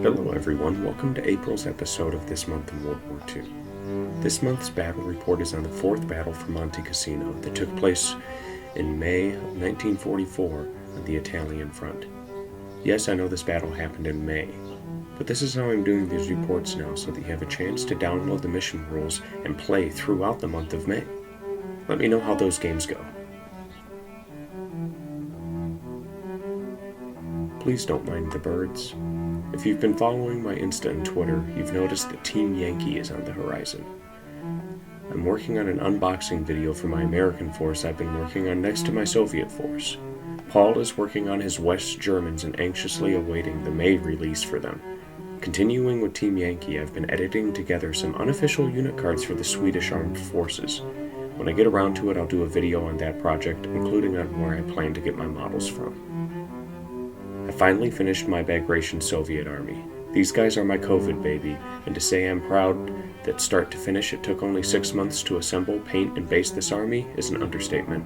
Hello everyone, welcome to April's episode of This Month in World War II. This month's battle report is on the 4th battle for Monte Cassino that took place in May of 1944 on the Italian front. Yes, I know this battle happened in May, but this is how I'm doing these reports now so that you have a chance to download the mission rules and play throughout the month of May. Let me know how those games go. Please don't mind the birds. If you've been following my Insta and Twitter, you've noticed that Team Yankee is on the horizon. I'm working on an unboxing video for my American force I've been working on next to my Soviet force. Paul is working on his West Germans and anxiously awaiting the May release for them. Continuing with Team Yankee, I've been editing together some unofficial unit cards for the Swedish Armed Forces. When I get around to it, I'll do a video on that project, including on where I plan to get my models from. I finally finished my Bagration Soviet Army. These guys are my COVID baby, and to say I'm proud that start to finish it took only 6 months to assemble, paint, and base this army is an understatement.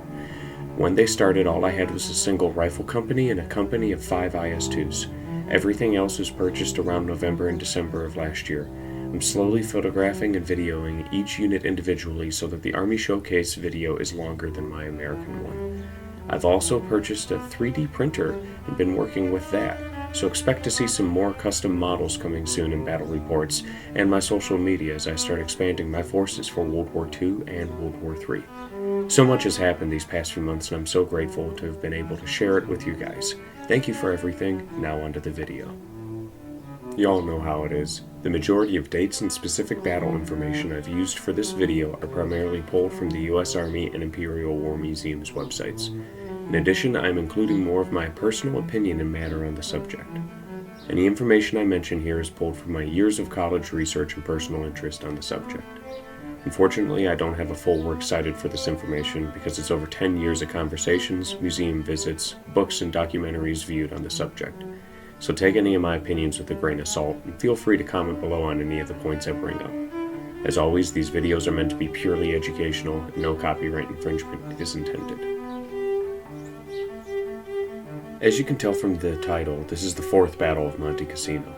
When they started, all I had was a single rifle company and a company of 5 IS-2s. Everything else was purchased around November and December of last year. I'm slowly photographing and videoing each unit individually so that the Army Showcase video is longer than my American one. I've also purchased a 3D printer and been working with that, so expect to see some more custom models coming soon in battle reports and my social media as I start expanding my forces for World War II and World War III. So much has happened these past few months and I'm so grateful to have been able to share it with you guys. Thank you for everything. Now onto the video. Y'all know how it is. The majority of dates and specific battle information I've used for this video are primarily pulled from the US Army and Imperial War Museum's websites. In addition, I'm including more of my personal opinion and matter on the subject. Any information I mention here is pulled from my years of college research and personal interest on the subject. Unfortunately, I don't have a full works cited for this information because it's over 10 years of conversations, museum visits, books, and documentaries viewed on the subject. So take any of my opinions with a grain of salt, and feel free to comment below on any of the points I bring up. As always, these videos are meant to be purely educational, and no copyright infringement is intended. As you can tell from the title, this is the 4th battle of Monte Cassino.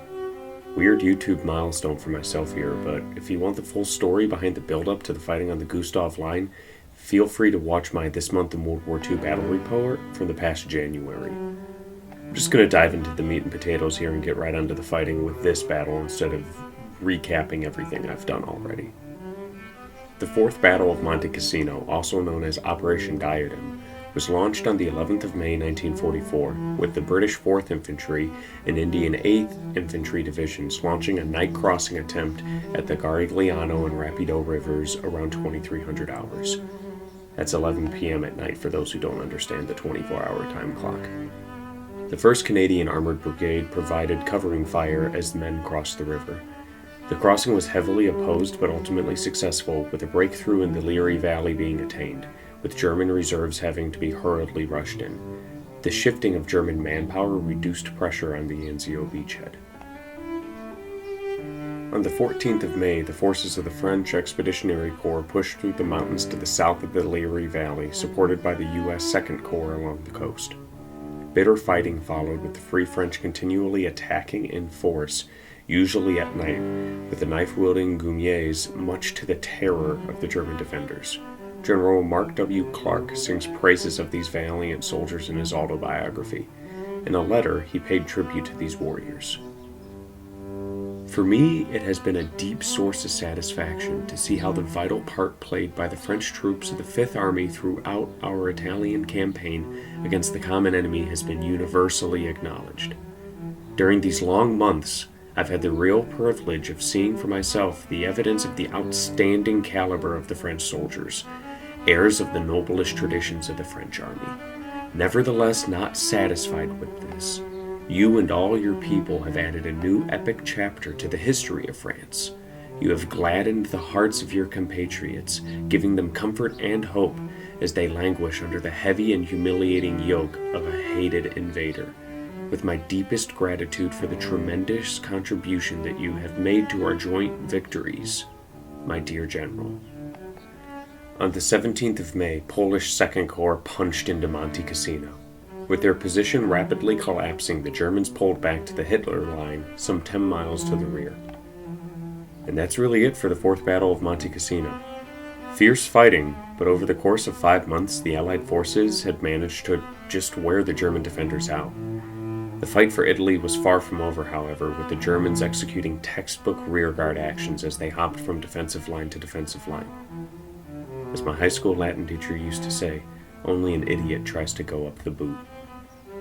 Weird YouTube milestone for myself here, but if you want the full story behind the build-up to the fighting on the Gustav Line, feel free to watch my This Month in World War II battle report from the past January. I'm just going to dive into the meat and potatoes here and get right onto the fighting with this battle instead of recapping everything I've done already. The 4th Battle of Monte Cassino, also known as Operation Diadem, was launched on the 11th of May 1944, with the British 4th Infantry and Indian 8th Infantry Divisions launching a night crossing attempt at the Garigliano and Rapido rivers around 2300 hours. That's 11 p.m. at night for those who don't understand the 24-hour time clock. The 1st Canadian Armored Brigade provided covering fire as the men crossed the river. The crossing was heavily opposed but ultimately successful, with a breakthrough in the Liri Valley being attained, with German reserves having to be hurriedly rushed in. The shifting of German manpower reduced pressure on the Anzio beachhead. On the 14th of May, the forces of the French Expeditionary Corps pushed through the mountains to the south of the Liri Valley, supported by the U.S. 2nd Corps along the coast. Bitter fighting followed, with the Free French continually attacking in force, usually at night, with the knife-wielding Goumiers, much to the terror of the German defenders. General Mark W. Clark sings praises of these valiant soldiers in his autobiography. In a letter, he paid tribute to these warriors. For me, it has been a deep source of satisfaction to see how the vital part played by the French troops of the 5th Army throughout our Italian campaign against the common enemy has been universally acknowledged. During these long months, I've had the real privilege of seeing for myself the evidence of the outstanding caliber of the French soldiers, heirs of the noblest traditions of the French Army. Nevertheless, not satisfied with this, you and all your people have added a new epic chapter to the history of France. You have gladdened the hearts of your compatriots, giving them comfort and hope as they languish under the heavy and humiliating yoke of a hated invader. With my deepest gratitude for the tremendous contribution that you have made to our joint victories, my dear General. On the 17th of May, Polish 2nd Corps punched into Monte Cassino. With their position rapidly collapsing, the Germans pulled back to the Hitler Line, some 10 miles to the rear. And that's really it for the Fourth Battle of Monte Cassino. Fierce fighting, but over the course of 5 months, the Allied forces had managed to just wear the German defenders out. The fight for Italy was far from over, however, with the Germans executing textbook rearguard actions as they hopped from defensive line to defensive line. As my high school Latin teacher used to say, only an idiot tries to go up the boot.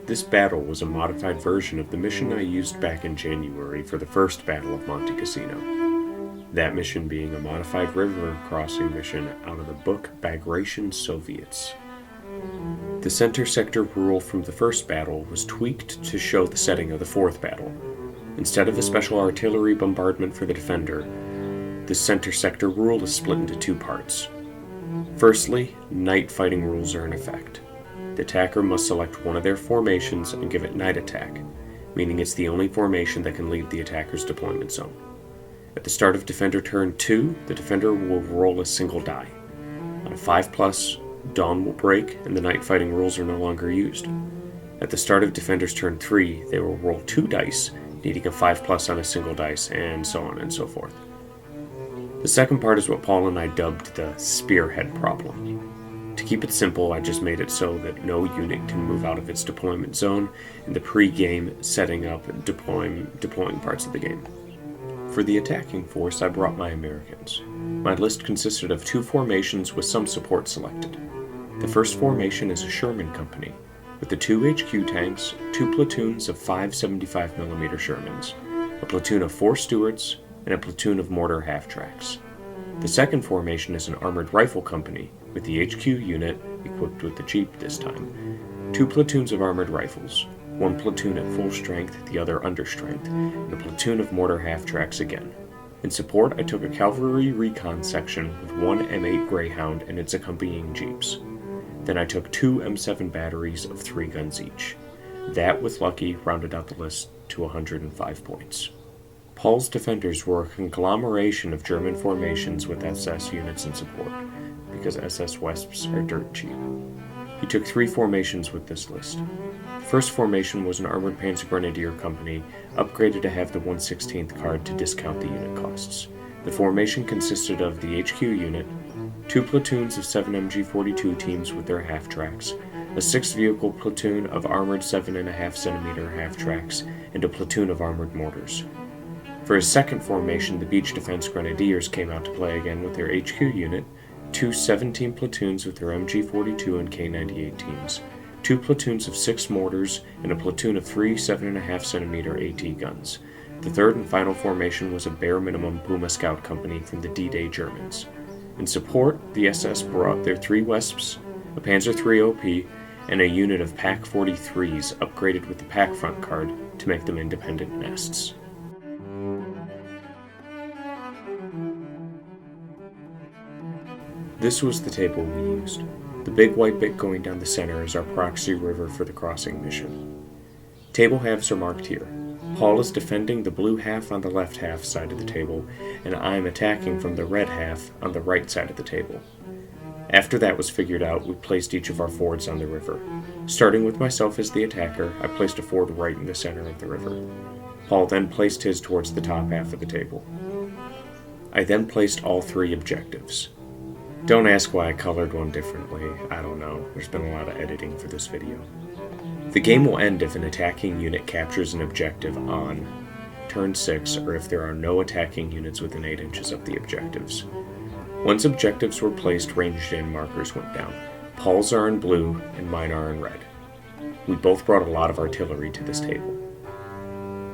This battle was a modified version of the mission I used back in January for the first Battle of Monte Cassino. That mission being a modified river crossing mission out of the book Bagration Soviets. The center sector rule from the first battle was tweaked to show the setting of the fourth battle. Instead of a special artillery bombardment for the defender, the center sector rule is split into 2 parts. Firstly, night fighting rules are in effect. The attacker must select one of their formations and give it night attack, meaning it's the only formation that can leave the attacker's deployment zone. At the start of defender turn 2, the defender will roll a single die. On a 5+, dawn will break and the night fighting rules are no longer used. At the start of defender's turn 3, they will roll 2 dice, needing a 5+ on a single dice, and so on and so forth. The second part is what Paul and I dubbed the spearhead problem. To keep it simple, I just made it so that no unit can move out of its deployment zone in the pre-game setting up and deploying parts of the game. For the attacking force, I brought my Americans. My list consisted of 2 formations with some support selected. The first formation is a Sherman company, with the 2 HQ tanks, 2 platoons of 5 75mm Shermans, a platoon of 4 Stuarts, and a platoon of mortar half-tracks. The second formation is an armored rifle company, with the HQ unit, equipped with the Jeep this time, 2 platoons of armored rifles, 1 platoon at full strength, the other under strength, and a platoon of mortar half-tracks again. In support, I took a cavalry recon section with 1 M8 Greyhound and its accompanying Jeeps. Then I took 2 M7 batteries of 3 guns each. That, with lucky, rounded out the list to 105 points. Paul's defenders were a conglomeration of German formations with SS units in support, because SS Wesps are dirt cheap. He took 3 formations with this list. The first formation was an armored Panzer Grenadier company, upgraded to have the 1/16th card to discount the unit costs. The formation consisted of the HQ unit, 2 platoons of 7 MG42 teams with their half-tracks, a 6-vehicle platoon of armored 7.5cm half-tracks, and a platoon of armored mortars. For his second formation, the Beach Defense Grenadiers came out to play again with their HQ unit, 2 17 platoons with their MG42 and K98 teams, 2 platoons of 6 mortars, and a platoon of 3 7.5cm AT guns. The third and final formation was a bare minimum Puma Scout company from the D-Day Germans. In support, the SS brought their 3 Wesps, a Panzer III OP, and a unit of Pak 43s upgraded with the Pak front card to make them independent nests. This was the table we used. The big white bit going down the center is our proxy river for the crossing mission. Table halves are marked here. Paul is defending the blue half on the left half side of the table, and I am attacking from the red half on the right side of the table. After that was figured out, we placed each of our fords on the river. Starting with myself as the attacker, I placed a ford right in the center of the river. Paul then placed his towards the top half of the table. I then placed all 3 objectives. Don't ask why I colored one differently, I don't know, there's been a lot of editing for this video. The game will end if an attacking unit captures an objective on turn 6 or if there are no attacking units within 8 inches of the objectives. Once objectives were placed, ranged in markers went down. Paul's are in blue and mine are in red. We both brought a lot of artillery to this table.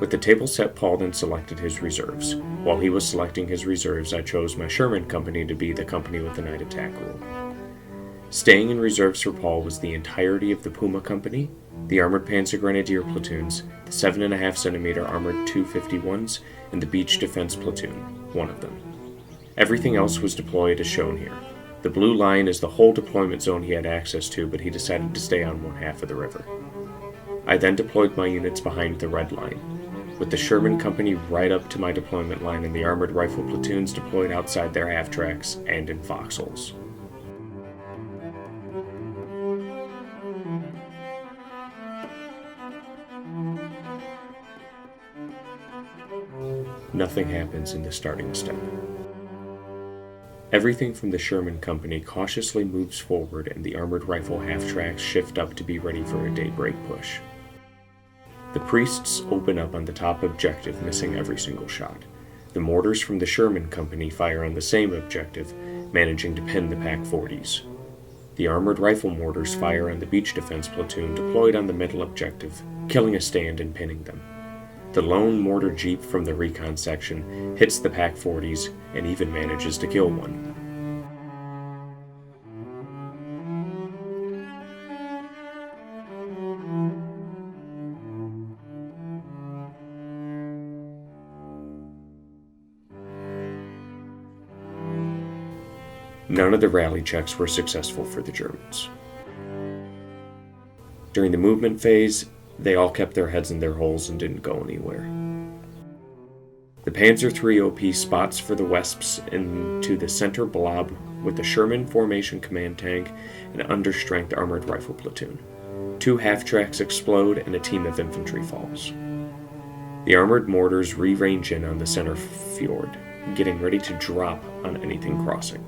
With the table set, Paul then selected his reserves. While he was selecting his reserves, I chose my Sherman company to be the company with the night attack rule. Staying in reserves for Paul was the entirety of the Puma company, the armored Panzer Grenadier platoons, the 7.5cm armored 251s, and the Beach Defense platoon, one of them. Everything else was deployed as shown here. The blue line is the whole deployment zone he had access to, but he decided to stay on one half of the river. I then deployed my units behind the red line, with the Sherman company right up to my deployment line and the armored rifle platoons deployed outside their half-tracks and in foxholes. Nothing happens in the starting step. Everything from the Sherman Company cautiously moves forward, and the armored rifle half-tracks shift up to be ready for a daybreak push. The priests open up on the top objective, missing every single shot. The mortars from the Sherman Company fire on the same objective, managing to pin the Pak-40s. The armored rifle mortars fire on the beach defense platoon deployed on the middle objective, killing a stand and pinning them. The lone mortar jeep from the recon section hits the Pak-40s and even manages to kill one. None of the rally checks were successful for the Germans. During the movement phase, they all kept their heads in their holes and didn't go anywhere. The Panzer III OP spots for the Wesps into the center blob with the Sherman formation command tank and an understrength armored rifle platoon. 2 half-tracks explode and a team of infantry falls. The armored mortars re-range in on the center fjord, getting ready to drop on anything crossing.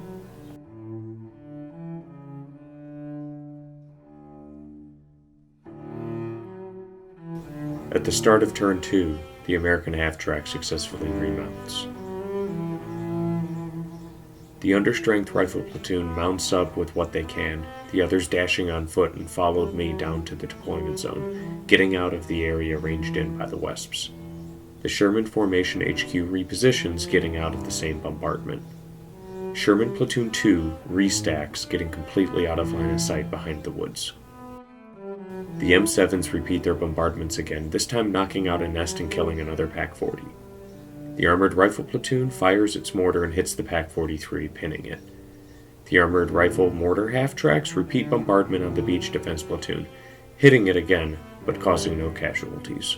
At the start of turn 2, the American half-track successfully remounts. The understrength rifle platoon mounts up with what they can, the others dashing on foot, and followed me down to the deployment zone, getting out of the area ranged in by the Wesps. The Sherman Formation HQ repositions, getting out of the same bombardment. Sherman Platoon 2 restacks, getting completely out of line of sight behind the woods. The M7s repeat their bombardments again, this time knocking out a nest and killing another Pak-40. The armored rifle platoon fires its mortar and hits the Pak-43, pinning it. The armored rifle mortar half-tracks repeat bombardment on the beach defense platoon, hitting it again, but causing no casualties.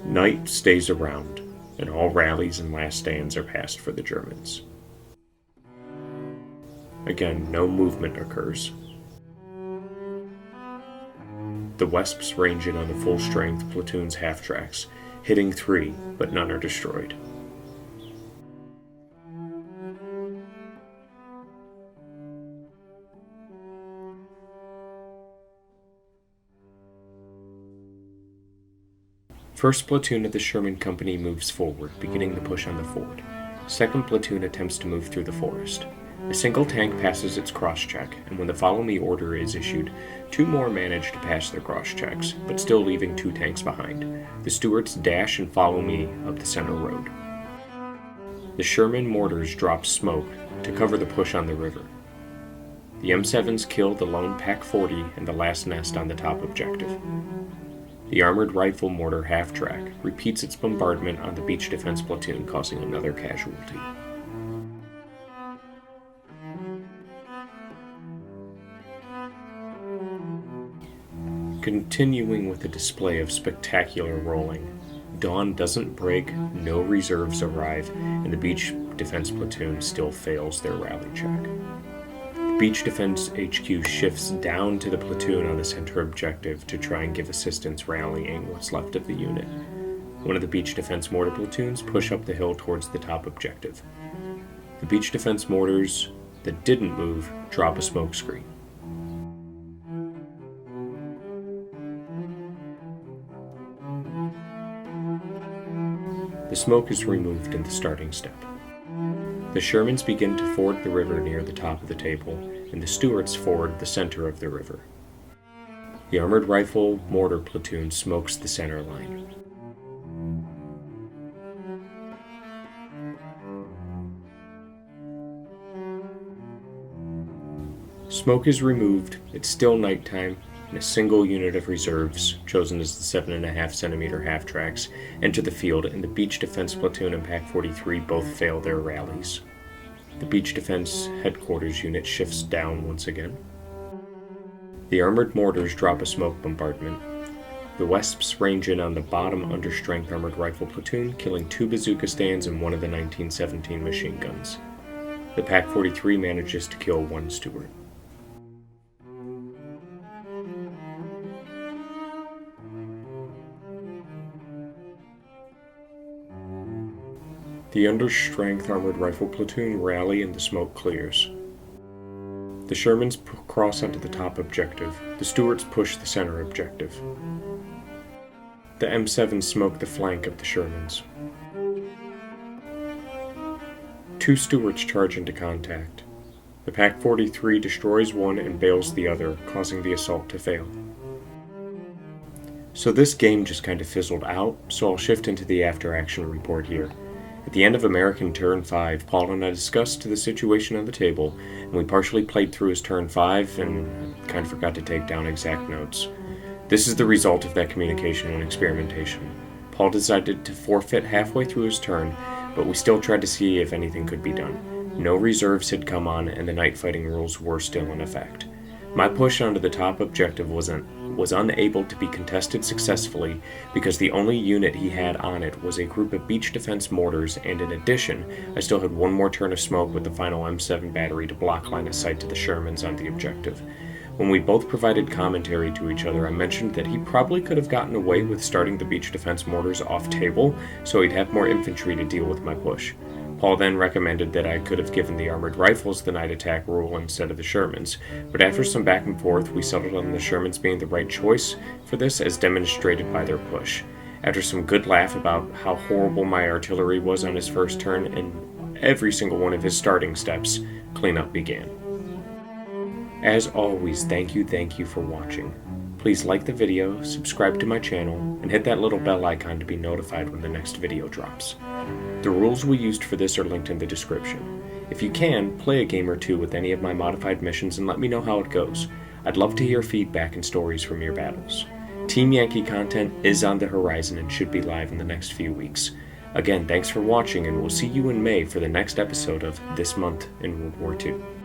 Night stays around, and all rallies and last stands are passed for the Germans. Again, no movement occurs. The Wesps range in on the full-strength platoon's half-tracks, hitting 3, but none are destroyed. First platoon of the Sherman Company moves forward, beginning the push on the ford. Second platoon attempts to move through the forest. A single tank passes its cross-check, and when the follow-me order is issued, 2 more manage to pass their cross-checks, but still leaving 2 tanks behind. The Stuarts dash and follow me up the center road. The Sherman mortars drop smoke to cover the push on the river. The M7s kill the lone Pak-40 and the last nest on the top objective. The armored rifle mortar half-track repeats its bombardment on the beach defense platoon, causing another casualty. Continuing with a display of spectacular rolling, dawn doesn't break, no reserves arrive, and the beach defense platoon still fails their rally check. The beach defense HQ shifts down to the platoon on the center objective to try and give assistance rallying what's left of the unit. One of the beach defense mortar platoons push up the hill towards the top objective. The beach defense mortars that didn't move drop a smoke screen. The smoke is removed in the starting step. The Shermans begin to ford the river near the top of the table, and the Stuarts ford the center of the river. The armored rifle mortar platoon smokes the center line. Smoke is removed, it's still nighttime, and a single unit of reserves, chosen as the 7.5 centimeter half-tracks, enter the field, and the beach defense platoon and Pak-43 both fail their rallies. The beach defense headquarters unit shifts down once again. The armored mortars drop a smoke bombardment. The Wesps range in on the bottom understrength armored rifle platoon, killing 2 bazooka stands and 1 of the 1917 machine guns. The Pak-43 manages to kill 1 Stuart. The understrength armored rifle platoon rally and the smoke clears. The Shermans cross onto the top objective. The Stuarts push the center objective. The M7s smoke the flank of the Shermans. 2 Stuarts charge into contact. The Pak-43 destroys one and bails the other, causing the assault to fail. So this game just kind of fizzled out, so I'll shift into the after-action report here. At the end of American Turn 5, Paul and I discussed the situation on the table, and we partially played through his Turn 5 and kind of forgot to take down exact notes. This is the result of that communication and experimentation. Paul decided to forfeit halfway through his turn, but we still tried to see if anything could be done. No reserves had come on, and the night fighting rules were still in effect. My push onto the top objective was unable to be contested successfully because the only unit he had on it was a group of beach defense mortars, and in addition, I still had one more turn of smoke with the final M7 battery to block line of sight to the Shermans on the objective. When we both provided commentary to each other, I mentioned that he probably could have gotten away with starting the beach defense mortars off table, so he'd have more infantry to deal with my push. Paul then recommended that I could have given the armored rifles the night attack rule instead of the Shermans, but after some back and forth, we settled on the Shermans being the right choice for this, as demonstrated by their push. After some good laugh about how horrible my artillery was on his first turn and every single one of his starting steps, cleanup began. As always, thank you for watching. Please like the video, subscribe to my channel, and hit that little bell icon to be notified when the next video drops. The rules we used for this are linked in the description. If you can, play a game or two with any of my modified missions and let me know how it goes. I'd love to hear feedback and stories from your battles. Team Yankee content is on the horizon and should be live in the next few weeks. Again, thanks for watching, and we'll see you in May for the next episode of This Month in World War II.